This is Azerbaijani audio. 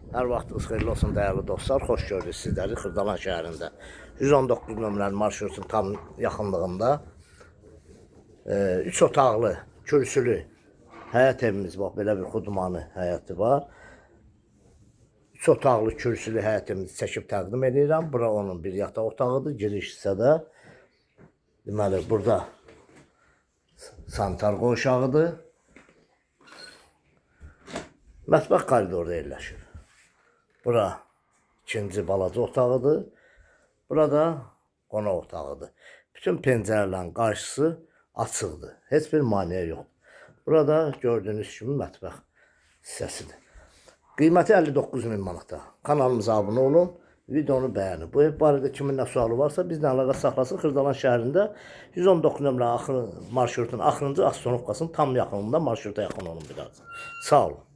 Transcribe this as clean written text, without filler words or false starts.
Hər vaxtınız xeyirli olsun dəyərli dostlar. Xoş gördük sizləri Xırdalan şəhərində. 119 nömrəli marşrutun tam yaxınlığında 3 otaqlı, kürsülü həyət evimiz var. Belə bir xudumanı həyəti var. 3 otaqlı, kürsülü həyət evimizi çəkib təqdim edirəm. Bura onun bir yataq otağıdır. Giriş hissədə deməli burada sanitar qoğuşağıdır. Mətbəx koridoru yerləşir. Bura ikinci balaca otağıdır. Burada qonaq otağıdır. Bütün pəncərələrin qarşısı açıqdır. Heç bir maneə yoxdur. Burada gördüyünüz kimi mətbəx hissəsidir. Qiyməti 59.000 manata. Kanalımıza abunə olun, videonu bəyənin. Bu ev barədə kimin nə sualı varsa bizlə əlaqə saxlasın. Xırdalan şəhərində 119 nömrə marşrutun axırıncı avtostonovkasının tam yaxınlığında marşruta yaxın olun biraz. Sağ olun.